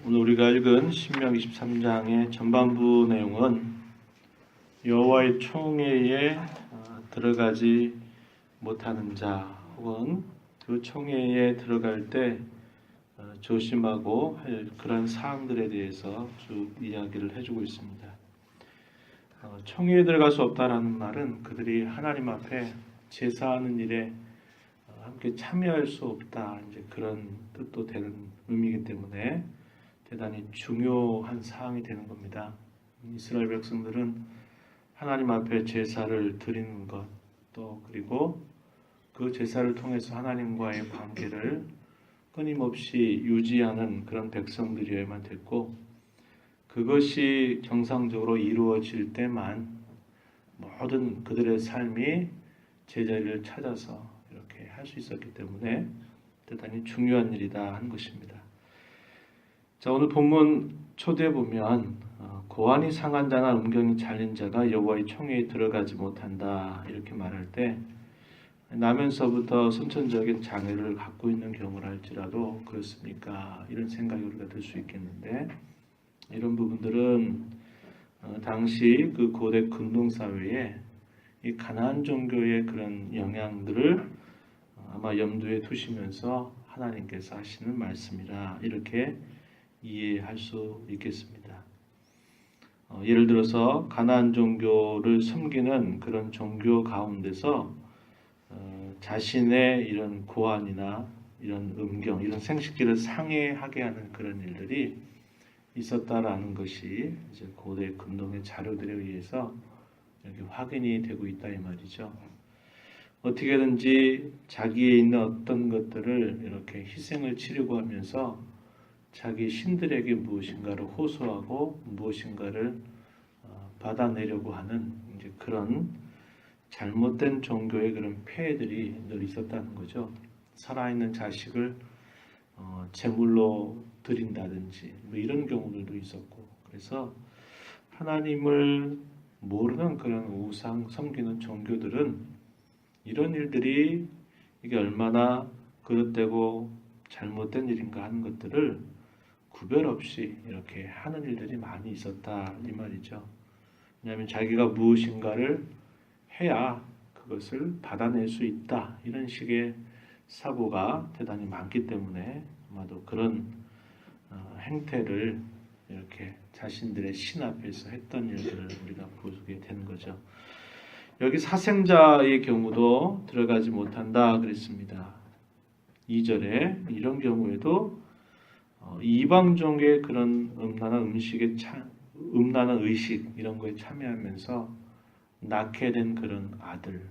오늘 우리가 읽은 신명기 23장의 전반부 내용은 여호와의 총회에 들어가지 못하는 자 혹은 그 총회에 들어갈 때 조심하고 할 그런 사항들에 대해서 쭉 이야기를 해주고 있습니다. 총회에 들어갈 수 없다라는 말은 그들이 하나님 앞에 제사하는 일에 함께 참여할 수 없다, 이제 그런 뜻도 되는 의미이기 때문에 대단히 중요한 사항이 되는 겁니다. 이스라엘 백성들은 하나님 앞에 제사를 드리는 것, 또 그리고 그 제사를 통해서 하나님과의 관계를 끊임없이 유지하는 그런 백성들이어야만 됐고, 그것이 정상적으로 이루어질 때만 모든 그들의 삶이 제자리를 찾아서 이렇게 할 수 있었기 때문에 대단히 중요한 일이다 하는 것입니다. 자, 오늘 본문 초대에 보면 고안이 상한 자나 음경이 잘린 자가 여호와의 총회에 들어가지 못한다 이렇게 말할 때 나면서부터 선천적인 장애를 갖고 있는 경우라 할지라도 그렇습니까? 이런 생각이 우리가 들 수 있겠는데, 이런 부분들은 당시 그 고대 근동 사회에 이 가나안 종교의 그런 영향들을 아마 염두에 두시면서 하나님께서 하시는 말씀이라 이렇게 이해할 수 있겠습니다. 예를 들어서 가나안 종교를 섬기는 그런 종교 가운데서 자신의 이런 고안이나 이런 음경, 이런 생식기를 상해하게 하는 그런 일들이 있었다라는 것이 이제 고대 근동의 자료들에 의해서 이렇게 확인이 되고 있다 이 말이죠. 어떻게든지 자기에 있는 어떤 것들을 이렇게 희생을 치르고 하면서 자기 신들에게 무엇인가를 호소하고 무엇인가를 받아내려고 하는 이제 그런 잘못된 종교의 그런 폐해들이 늘 있었다는 거죠. 살아있는 자식을 제물로 드린다든지 뭐 이런 경우들도 있었고, 그래서 하나님을 모르는 그런 우상 섬기는 종교들은 이런 일들이 이게 얼마나 그릇되고 잘못된 일인가 하는 것들을 구별 없이 이렇게 하는 일들이 많이 있었다 이 말이죠. 왜냐하면 자기가 무엇인가를 해야 그것을 받아낼 수 있다, 이런 식의 사고가 대단히 많기 때문에 아마도 그런 행태를 이렇게 자신들의 신 앞에서 했던 일들을 우리가 보게 되는 거죠. 여기 사생자의 경우도 들어가지 못한다 그랬습니다. 2절에 이런 경우에도 이방 종교의 그런 음란한 음란한 의식 이런 거에 참여하면서 낳게 된 그런 아들,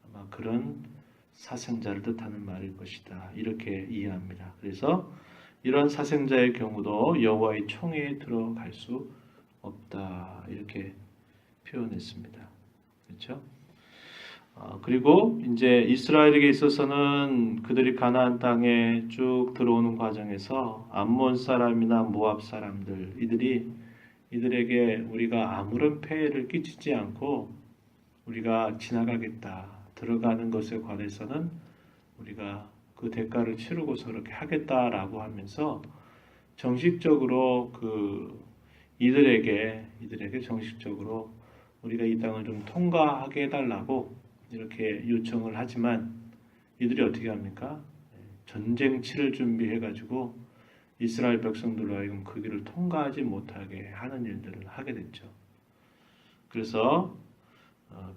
아마 그런 사생자를 뜻하는 말일 것이다 이렇게 이해합니다. 그래서 이런 사생자의 경우도 여호와의 총회에 들어갈 수 없다 이렇게 표현했습니다. 그렇죠? 그리고 이제 이스라엘에게 있어서는 그들이 가나안 땅에 쭉 들어오는 과정에서 암몬 사람이나 모압 사람들 이들에게 우리가 아무런 폐해를 끼치지 않고 우리가 지나가겠다, 들어가는 것에 관해서는 우리가 그 대가를 치르고서 그렇게 하겠다라고 하면서 정식적으로 이들에게 정식적으로 우리가 이 땅을 좀 통과하게 해달라고 이렇게 요청을 하지만 이들이 어떻게 합니까? 전쟁 치를 준비해가지고 이스라엘 백성들로 하여금 그 길을 통과하지 못하게 하는 일들을 하게 됐죠. 그래서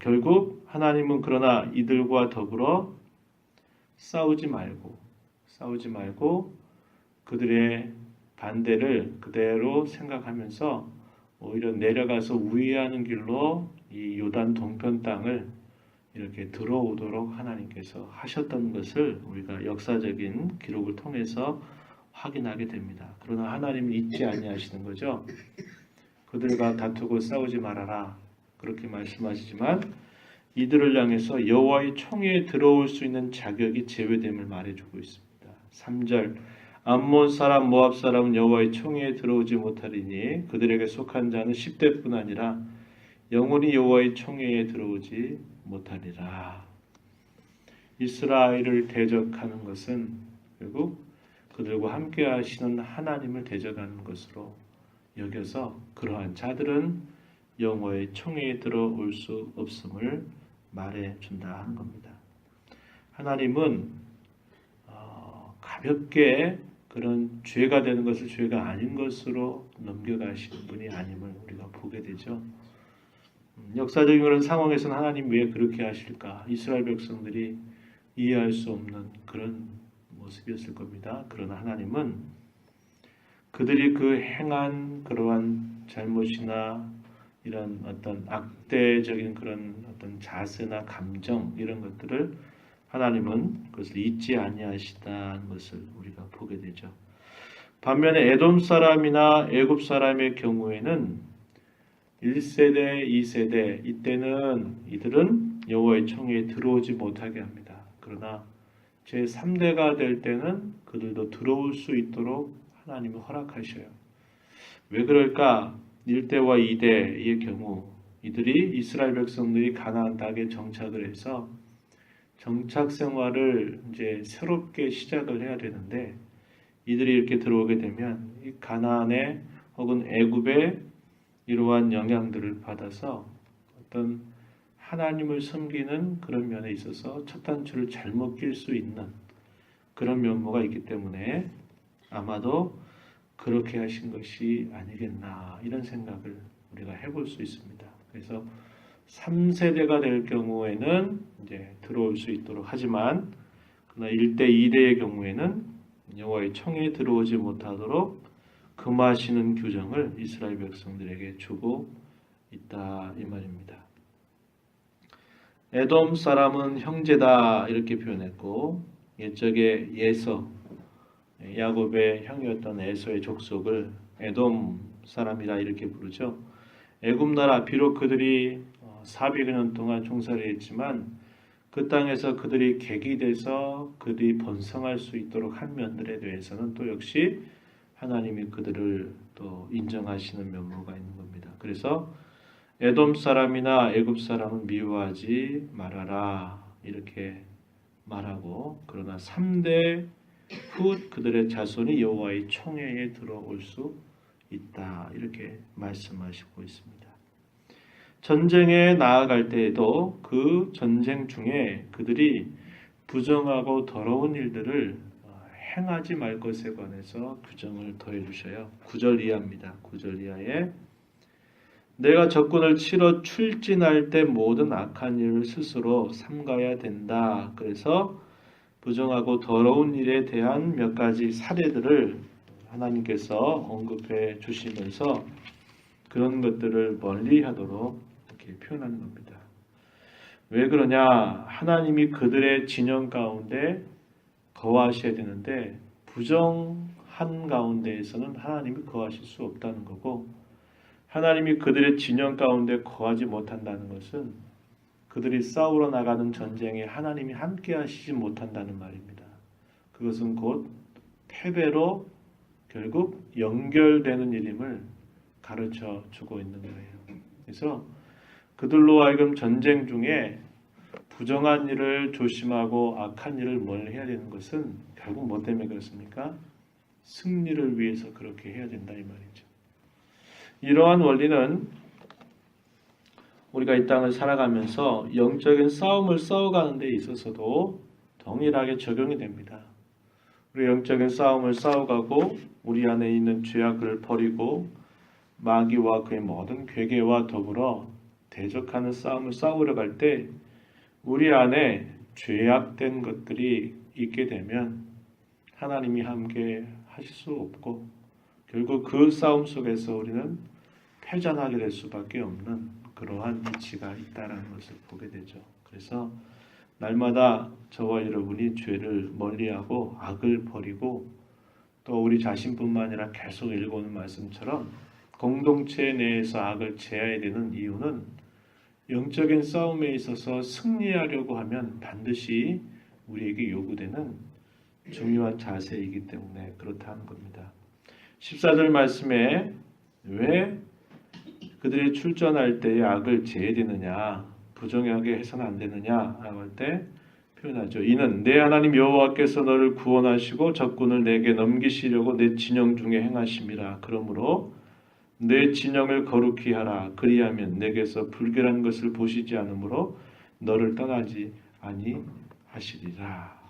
결국 하나님은 그러나 이들과 더불어 싸우지 말고 그들의 반대를 그대로 생각하면서 오히려 내려가서 우회하는 길로 이 요단 동편 땅을 이렇게 들어오도록 하나님께서 하셨던 것을 우리가 역사적인 기록을 통해서 확인하게 됩니다. 그러나 하나님은 잊지 아니하시는 거죠. 그들과 다투고 싸우지 말아라 그렇게 말씀하시지만 이들을 향해서 여호와의 총회에 들어올 수 있는 자격이 제외됨을 말해주고 있습니다. 3절 암몬 사람 모압 사람은 여호와의 총회에 들어오지 못하리니 그들에게 속한 자는 10대뿐 아니라 영원히 여호와의 총회에 들어오지 못하리라. 이스라엘을 대적하는 것은 결국 그들과 함께 하시는 하나님을 대적하는 것으로 여겨서 그러한 자들은 여호와의 총회에 들어올 수 없음을 말해준다 하는 겁니다. 하나님은 가볍게 그런 죄가 되는 것을 죄가 아닌 것으로 넘겨가시는 분이 아님을 우리가 보게 되죠. 역사적인 그런 상황에서는 하나님 왜 그렇게 하실까? 이스라엘 백성들이 이해할 수 없는 그런 모습이었을 겁니다. 그러나 하나님은 그들이 그 행한 그러한 잘못이나 이런 어떤 악대적인 그런 어떤 자세나 감정 이런 것들을 하나님은 그것을 잊지 아니하시다는 것을 우리가 보게 되죠. 반면에 에돔 사람이나 애굽 사람의 경우에는 1세대, 2세대 이때는 이들은 여호와의 총회에 들어오지 못하게 합니다. 그러나 제3대가 될 때는 그들도 들어올 수 있도록 하나님이 허락하셔요. 왜 그럴까? 1대와 2대의 경우 이들이 이스라엘 백성들이 가나안 땅에 정착을 해서 정착 생활을 이제 새롭게 시작을 해야 되는데 이들이 이렇게 들어오게 되면 이 가나안의 혹은 애굽의 이러한 영향들을 받아서 어떤 하나님을 섬기는 그런 면에 있어서 첫 단추를 잘못 낄 수 있는 그런 면모가 있기 때문에 아마도 그렇게 하신 것이 아니겠나 이런 생각을 우리가 해볼 수 있습니다. 그래서 3세대가 될 경우에는 이제 들어올 수 있도록 하지만 그러나 1대, 2대의 경우에는 여호와의 총회에 들어오지 못하도록 금하시는 규정을 이스라엘 백성들에게 주고 있다 이 말입니다. 에돔 사람은 형제다 이렇게 표현했고 옛적에 예서 야곱의 형이었던 에서의 족속을 에돔 사람이라 이렇게 부르죠. 애굽 나라 비록 그들이 400여 년 동안 종살이 했지만 그 땅에서 그들이 객이 돼서 그들이 번성할 수 있도록 한 면들에 대해서는 또 역시 하나님이 그들을 또 인정하시는 면모가 있는 겁니다. 그래서 에돔 사람이나 애굽 사람은 미워하지 말아라 이렇게 말하고 그러나 3대 후 그들의 자손이 여호와의 총회에 들어올 수 있다 이렇게 말씀하시고 있습니다. 전쟁에 나아갈 때에도 그 전쟁 중에 그들이 부정하고 더러운 일들을 행하지 말 것에 관해서 규정을 더해 주셔요. 9절 이하입니다. 9절 이하에 내가 적군을 치러 출진할 때 모든 악한 일을 스스로 삼가야 된다. 그래서 부정하고 더러운 일에 대한 몇 가지 사례들을 하나님께서 언급해 주시면서 그런 것들을 멀리하도록 이렇게 표현하는 겁니다. 왜 그러냐? 하나님이 그들의 진영 가운데 거하셔야 되는데 부정한 가운데에서는 하나님이 거하실 수 없다는 거고 하나님이 그들의 진영 가운데 거하지 못한다는 것은 그들이 싸우러 나가는 전쟁에 하나님이 함께 하시지 못한다는 말입니다. 그것은 곧 패배로 결국 연결되는 일임을 가르쳐 주고 있는 거예요. 그래서 그들로 하여금 전쟁 중에 부정한 일을 조심하고 악한 일을 멀리해야 되는 것은 결국 뭐 때문에 그렇습니까? 승리를 위해서 그렇게 해야 된다 이 말이죠. 이러한 원리는 우리가 이 땅을 살아가면서 영적인 싸움을 싸워가는 데 있어서도 동일하게 적용이 됩니다. 우리 영적인 싸움을 싸워가고 우리 안에 있는 죄악을 버리고 마귀와 그의 모든 괴계와 더불어 대적하는 싸움을 싸우려 갈 때 우리 안에 죄악된 것들이 있게 되면 하나님이 함께 하실 수 없고 결국 그 싸움 속에서 우리는 패전하게 될 수밖에 없는 그러한 이치가 있다는 것을 보게 되죠. 그래서 날마다 저와 여러분이 죄를 멀리하고 악을 버리고 또 우리 자신뿐만 아니라 계속 읽어오는 말씀처럼 공동체 내에서 악을 제해야 되는 이유는 영적인 싸움에 있어서 승리하려고 하면 반드시 우리에게 요구되는 중요한 자세이기 때문에 그렇다는 겁니다. 14절 말씀에 왜 그들이 출전할 때에 악을 제해야 되느냐 부정하게 해서는 안 되느냐 라고 할 때 표현하죠. 이는 내 하나님 여호와께서 너를 구원하시고 적군을 내게 넘기시려고 내 진영 중에 행하심이라. 그러므로 내 진영을 거룩히 하라. 그리하면 내게서 불결한 것을 보시지 않으므로 너를 떠나지 아니하시리라.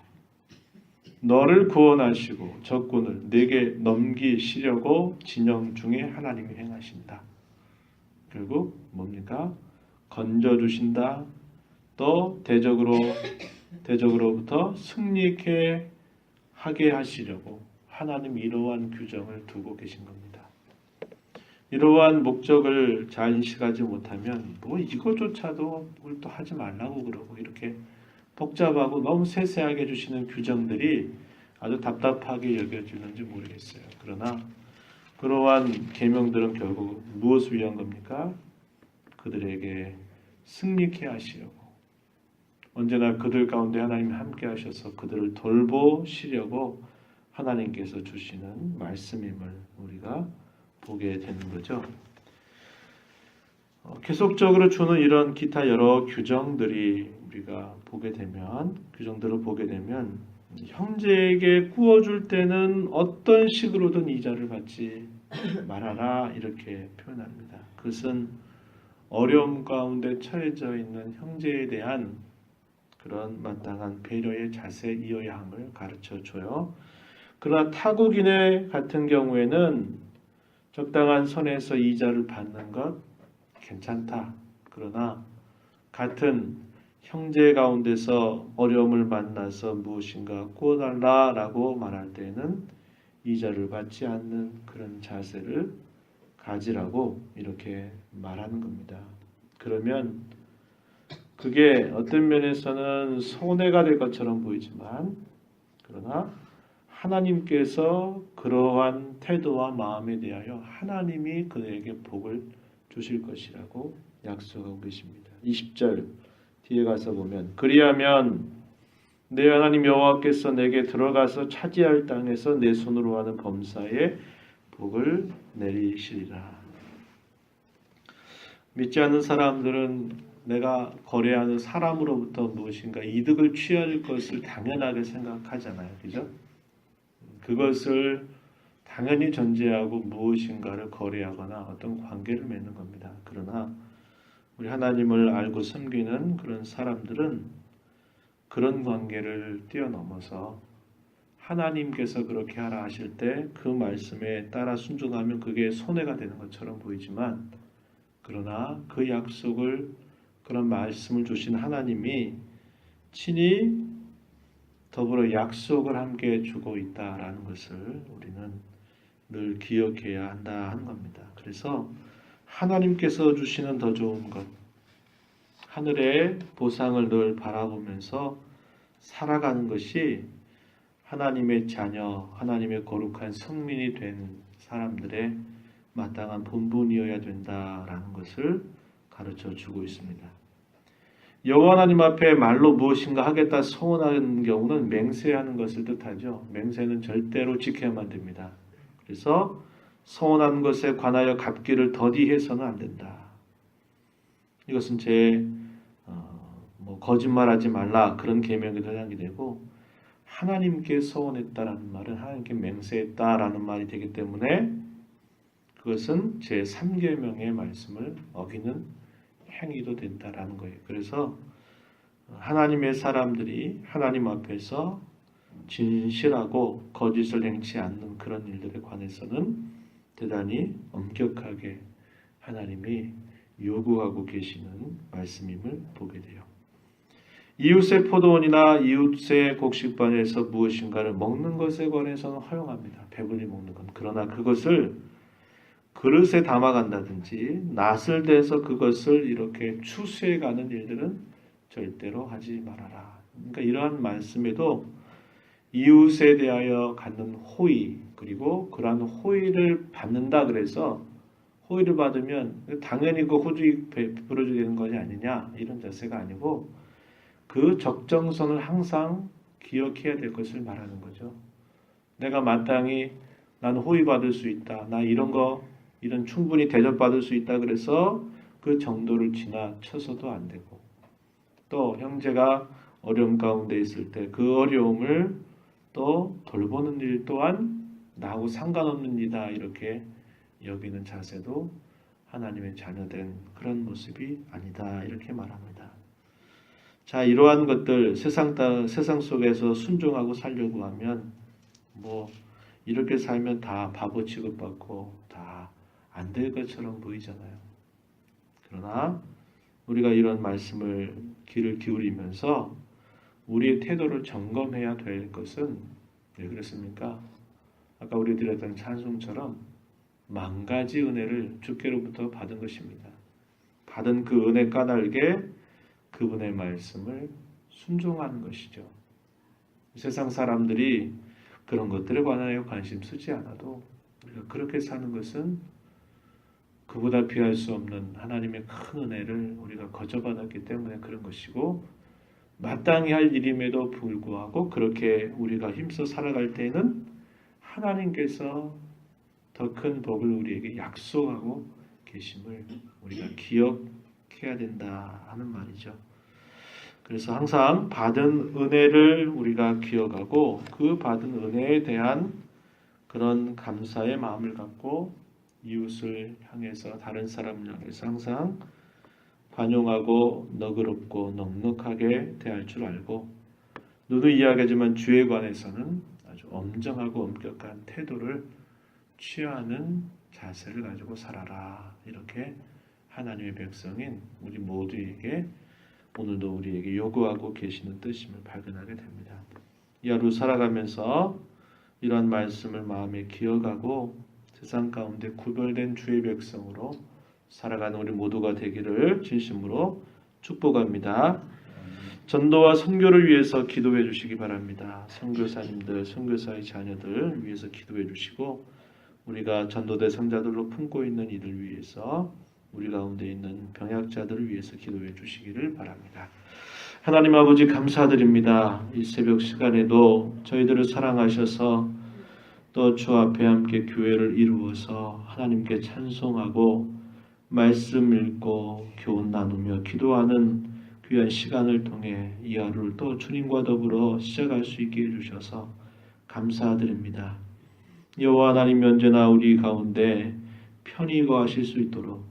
너를 구원하시고 적군을 내게 넘기시려고 진영 중에 하나님이 행하신다. 결국 뭡니까? 건져주신다. 또 대적으로부터 승리케 하게 하시려고 하나님 이러한 규정을 두고 계신 겁니다. 이러한 목적을 잘 인식하지 못하면 뭐 이거조차도 뭘 또 하지 말라고 그러고 이렇게 복잡하고 너무 세세하게 해주시는 규정들이 아주 답답하게 여겨지는지 모르겠어요. 그러나 그러한 계명들은 결국 무엇을 위한 겁니까? 그들에게 승리케 하시려고, 언제나 그들 가운데 하나님이 함께 하셔서 그들을 돌보시려고 하나님께서 주시는 말씀임을 우리가 보게 되는 거죠. 계속적으로 주는 이런 기타 여러 규정들을 보게 되면 형제에게 구워줄 때는 어떤 식으로든 이자를 받지 말아라 이렇게 표현합니다. 그것은 어려움 가운데 처해져 있는 형제에 대한 그런 마땅한 배려의 자세이어야 함을 가르쳐 줘요. 그러나 타국인의 같은 경우에는 적당한 선에서 이자를 받는 것 괜찮다. 그러나 같은 형제 가운데서 어려움을 만나서 무엇인가 구워달라라고 말할 때는 이자를 받지 않는 그런 자세를 가지라고 이렇게 말하는 겁니다. 그러면 그게 어떤 면에서는 손해가 될 것처럼 보이지만 그러나 하나님께서 그러한 태도와 마음에 대하여 하나님이 그에게 복을 주실 것이라고 약속하고 계십니다. 20절 뒤에 가서 보면 그리하면 내 하나님 여호와께서 내게 들어가서 차지할 땅에서 내 손으로 하는 범사에 복을 내리시리라. 믿지 않는 사람들은 내가 거래하는 사람으로부터 무엇인가 이득을 취할 것을 당연하게 생각하잖아요. 그죠? 그것을 당연히 전제하고 무엇인가를 거래하거나 어떤 관계를 맺는 겁니다. 그러나 우리 하나님을 알고 섬기는 그런 사람들은 그런 관계를 뛰어넘어서 하나님께서 그렇게 하라 하실 때 그 말씀에 따라 순종하면 그게 손해가 되는 것처럼 보이지만 그러나 그 약속을 그런 말씀을 주신 하나님이 친히 더불어 약속을 함께 주고 있다라는 것을 우리는 늘 기억해야 한다 하는 겁니다. 그래서 하나님께서 주시는 더 좋은 것, 하늘의 보상을 늘 바라보면서 살아가는 것이 하나님의 자녀, 하나님의 거룩한 성민이 된 사람들의 마땅한 본분이어야 된다라는 것을 가르쳐 주고 있습니다. 여호와 하나님 앞에 말로 무엇인가 하겠다 소원하는 경우는 맹세하는 것을 뜻하죠. 맹세는 절대로 지켜야만 됩니다. 그래서 소원하는 것에 관하여 갚기를 더디해서는 안 된다. 이것은 거짓말하지 말라 그런 계명에 해당이 되고 하나님께 소원했다라는 말은 하나님께 맹세했다라는 말이 되기 때문에 그것은 제3계명의 말씀을 어기는 행위도 된다라는 거예요. 그래서 하나님의 사람들이 하나님 앞에서 진실하고 거짓을 행치 않는 그런 일들에 관해서는 대단히 엄격하게 하나님이 요구하고 계시는 말씀임을 보게 돼요. 이웃의 포도원이나 이웃의 곡식반에서 무엇인가를 먹는 것에 관해서는 허용합니다. 배불리 먹는 건. 그러나 그것을 그릇에 담아간다든지 낫을 대서 그것을 이렇게 추수해가는 일들은 절대로 하지 말아라. 그러니까 이러한 말씀에도 이웃에 대하여 갖는 호의 그리고 그러한 호의를 받는다 그래서 호의를 받으면 당연히 그 호의 베풀어줘야 되는 것이 아니냐 이런 자세가 아니고 그 적정선을 항상 기억해야 될 것을 말하는 거죠. 내가 마땅히 나는 호의 받을 수 있다. 나 이런 충분히 대접받을 수 있다 그래서 그 정도를 지나쳐서도 안 되고 또 형제가 어려움 가운데 있을 때 그 어려움을 또 돌보는 일 또한 나하고 상관없는 일이다 이렇게 여기는 자세도 하나님의 자녀된 그런 모습이 아니다 이렇게 말합니다. 자, 이러한 것들 세상 속에서 순종하고 살려고 하면 뭐 이렇게 살면 다 바보 취급받고 다 안 될 것처럼 보이잖아요. 그러나 우리가 이런 말씀을 귀를 기울이면서 우리의 태도를 점검해야 될 것은 왜 그렇습니까? 아까 우리 드렸던 찬송처럼 만 가지 은혜를 주께로부터 받은 것입니다. 받은 그 은혜 까닭에 그분의 말씀을 순종하는 것이죠. 세상 사람들이 그런 것들에 관하여 관심 쓰지 않아도 우리가 그렇게 사는 것은 그보다 비할 수 없는 하나님의 큰 은혜를 우리가 거저받았기 때문에 그런 것이고 마땅히 할 일임에도 불구하고 그렇게 우리가 힘써 살아갈 때는 하나님께서 더 큰 복을 우리에게 약속하고 계심을 우리가 기억해야 된다 하는 말이죠. 그래서 항상 받은 은혜를 우리가 기억하고 그 받은 은혜에 대한 그런 감사의 마음을 갖고 이웃을 향해서 다른 사람을 향해서 항상 관용하고 너그럽고 넉넉하게 대할 줄 알고 누누 이야기하지만 주에 관해서는 아주 엄정하고 엄격한 태도를 취하는 자세를 가지고 살아라. 이렇게 하나님의 백성인 우리 모두에게 오늘도 우리에게 요구하고 계시는 뜻임을 발견하게 됩니다. 이 하루 살아가면서 이러한 말씀을 마음에 기억하고 세상 가운데 구별된 주의 백성으로 살아가는 우리 모두가 되기를 진심으로 축복합니다. 전도와 선교를 위해서 기도해 주시기 바랍니다. 선교사님들, 선교사의 자녀들 위해서 기도해 주시고 우리가 전도대 상자들로 품고 있는 이들 위해서 우리 가운데 있는 병약자들을 위해서 기도해 주시기를 바랍니다. 하나님 아버지 감사드립니다. 이 새벽 시간에도 저희들을 사랑하셔서 또 주 앞에 함께 교회를 이루어서 하나님께 찬송하고 말씀 읽고 교훈 나누며 기도하는 귀한 시간을 통해 이 하루를 또 주님과 더불어 시작할 수 있게 해주셔서 감사드립니다. 여호와 하나님 언제나 우리 가운데 편히 거하실 수 있도록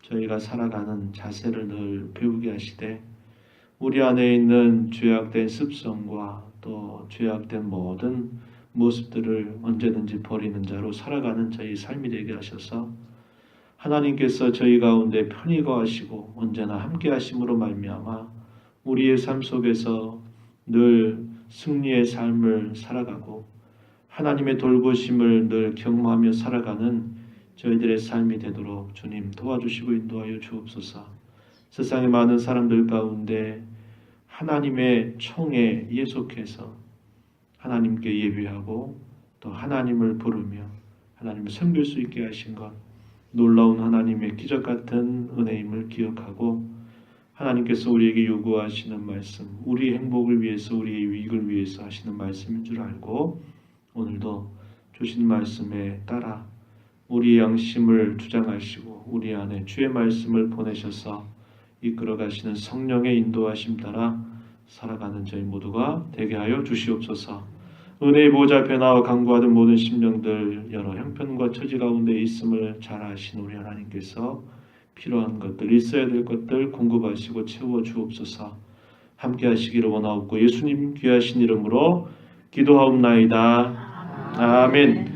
저희가 살아가는 자세를 늘 배우게 하시되 우리 안에 있는 죄악된 습성과 또 죄악된 모든 모습들을 언제든지 버리는 자로 살아가는 저희 삶이 되게 하셔서 하나님께서 저희 가운데 편히 거하시고 언제나 함께 하심으로 말미암아 우리의 삶 속에서 늘 승리의 삶을 살아가고 하나님의 돌보심을 늘 경험하며 살아가는 저희들의 삶이 되도록 주님 도와주시고 인도하여 주옵소서. 세상의 많은 사람들 가운데 하나님의 총에 예속해서 하나님께 예배하고 또 하나님을 부르며 하나님을 섬길 수 있게 하신 것 놀라운 하나님의 기적 같은 은혜임을 기억하고 하나님께서 우리에게 요구하시는 말씀 우리의 행복을 위해서 우리의 유익을 위해서 하시는 말씀인 줄 알고 오늘도 주신 말씀에 따라 우리의 양심을 주장하시고 우리 안에 주의 말씀을 보내셔서 이끌어 가시는 성령의 인도하심 따라 살아가는 저희 모두가 되게 하여 주시옵소서. 은혜의 보좌 앞에 나와 간구하던 모든 심령들 여러 형편과 처지 가운데 있음을 잘 아신 우리 하나님께서 필요한 것들 있어야 될 것들 공급하시고 채워 주옵소서. 함께 하시기를 원하옵고 예수님 귀하신 이름으로 기도하옵나이다. 아멘.